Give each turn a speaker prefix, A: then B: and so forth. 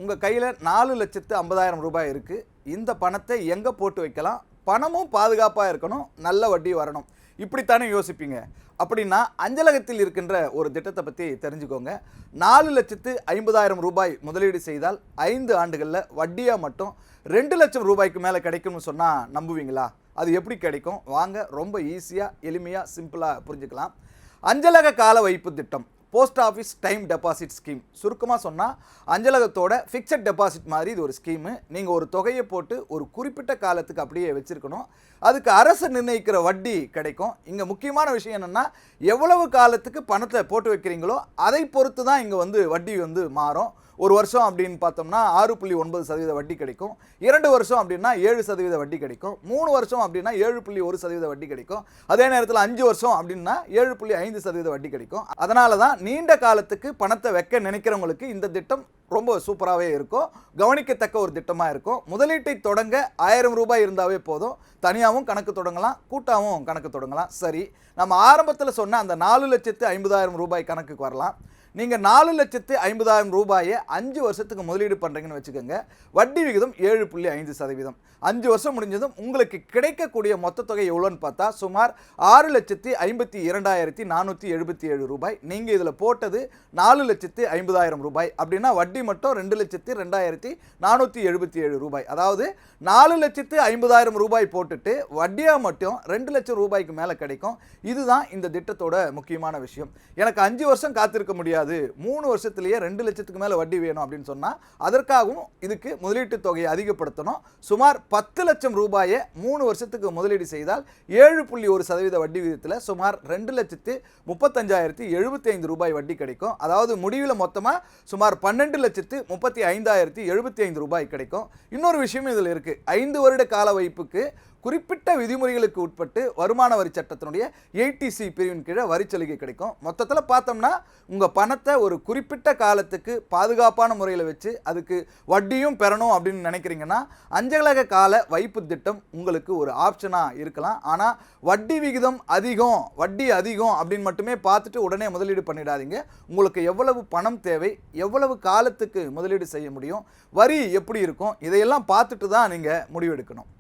A: உங்கள் கையில் 4,50,000 ரூபாய் இருக்குது. இந்த பணத்தை எங்கே போட்டு வைக்கலாம், பணமும் பாதுகாப்பாக இருக்கணும், நல்ல வட்டி வரணும், இப்படித்தானே யோசிப்பீங்க. அப்படின்னா அஞ்சலகத்தில் இருக்கின்ற ஒரு திட்டத்தை பற்றி தெரிஞ்சுக்கோங்க. 4,50,000 ரூபாய் முதலீடு செய்தால் 5 ஆண்டுகளில் வட்டியாக மட்டும் 2 லட்சம் ரூபாய்க்கு மேலே கிடைக்கும்னு சொன்னால் நம்புவீங்களா? அது எப்படி கிடைக்கும்? வாங்க, ரொம்ப ஈஸியாக எளிமையாக சிம்பிளாக புரிஞ்சுக்கலாம். அஞ்சலக கால வைப்பு திட்டம், post office time deposit scheme. சுருக்கமாக சொன்னால் அஞ்சலகத்தோட ஃபிக்ஸட் டெபாசிட் மாதிரி இது ஒரு ஸ்கீமு. நீங்கள் ஒரு தொகையை போட்டு ஒரு குறிப்பிட்ட காலத்துக்கு அப்படியே வச்சுருக்கணும். அதுக்கு அரசு நிர்ணயிக்கிற வட்டி கிடைக்கும். இங்கே முக்கியமான விஷயம் என்னென்னா, எவ்வளவு காலத்துக்கு பணத்தை போட்டு வைக்கிறீங்களோ அதை பொறுத்து தான் இங்கே வட்டி மாறும். ஒரு வருஷம் அப்படின்னு பார்த்தோம்னா 6.9% வட்டி கிடைக்கும். 2 வருஷம் அப்படின்னா 7% வட்டி கிடைக்கும். 3 வருஷம் அப்படின்னா 7.1% வட்டி கிடைக்கும். அதே நேரத்தில் 5 வருஷம் அப்படின்னா 7.5% வட்டி கிடைக்கும். அதனால தான் நீண்ட காலத்துக்கு பணத்தை வைக்க நினைக்கிறவங்களுக்கு இந்த திட்டம் ரொம்ப சூப்பராகவே இருக்கும், கவனிக்கத்தக்க ஒரு திட்டமாக இருக்கும். முதலீட்டை தொடங்க 1000 ரூபாய் இருந்தாவே போதும். தனியாகவும் கணக்கு தொடங்கலாம், கூட்டாகவும் கணக்கு தொடங்கலாம். சரி, நம்ம ஆரம்பத்தில் சொன்ன அந்த 4,50,000 ரூபாய் கணக்குக்கு வரலாம். நீங்கள் 4,50,000 ரூபாயை 5 வருஷத்துக்கு முதலீடு பண்ணுறீங்கன்னு வச்சுக்கோங்க. வட்டி விகிதம் 7.5%. 5 வருஷம் முடிஞ்சதும் உங்களுக்கு கிடைக்கக்கூடிய மொத்த தொகை எவ்வளோன்னு பார்த்தா சுமார் 6,52,477 ரூபாய். நீங்கள் இதில் போட்டது 4,50,000 ரூபாய். அப்படின்னா வட்டி மட்டும் 2,02,477 ரூபாய். அதாவது 4,50,000 ரூபாய் போட்டுட்டு வட்டியாக மட்டும் 2 லட்சம் ரூபாய்க்கு மேலே கிடைக்கும். இதுதான் இந்த திட்டத்தோட முக்கியமான விஷயம். எனக்கு 5 வருஷம் காத்திருக்க முடியாது, 3 வருஷத்துலேயே 2 லட்சத்துக்கு மேலே வட்டி வேணும் அப்படின்னு சொன்னால் அதற்காகவும் இதுக்கு முதலீட்டு தொகையை அதிகப்படுத்தணும். சுமார் 10 லட்சம் ரூபாயை 3 வருஷத்துக்கு முதலீடு செய்தால் 7.1% வட்டி விகிதத்தில் சுமார் 2,35,075 ரூபாய் வட்டி கிடைக்கும். அதாவது முடிவில் மொத்தமாக சுமார் 12,35,075 ரூபாய் கிடைக்கும். இன்னொரு விஷயம் இதில் இருக்குது. 5 வருட கால வைப்புக்கு குறிப்பிட்ட விதிமுறைகளுக்கு உட்பட்டு வருமான வரி சட்டத்தினுடைய 80C பிரிவின் கீழே வரிச்சலுகை கிடைக்கும். மொத்தத்தில் பார்த்தோம்னா உங்கள் பணத்தை ஒரு குறிப்பிட்ட காலத்துக்கு பாதுகாப்பான முறையில் வச்சு அதுக்கு வட்டியும் பெறணும் அப்படின்னு நினைக்கிறீங்கன்னா அஞ்சலக கால வைப்பு திட்டம் உங்களுக்கு ஒரு ஆப்ஷனாக இருக்கலாம். ஆனால் வட்டி விகிதம் அதிகம், வட்டி அதிகம் அப்படின்னு மட்டுமே பார்த்துட்டு உடனே முதலீடு பண்ணிடாதீங்க. உங்களுக்கு எவ்வளவு பணம் தேவை, எவ்வளவு காலத்துக்கு முதலீடு செய்ய முடியும், வரி எப்படி இருக்கும், இதையெல்லாம் பார்த்துட்டு தான் நீங்கள் முடிவெடுக்கணும்.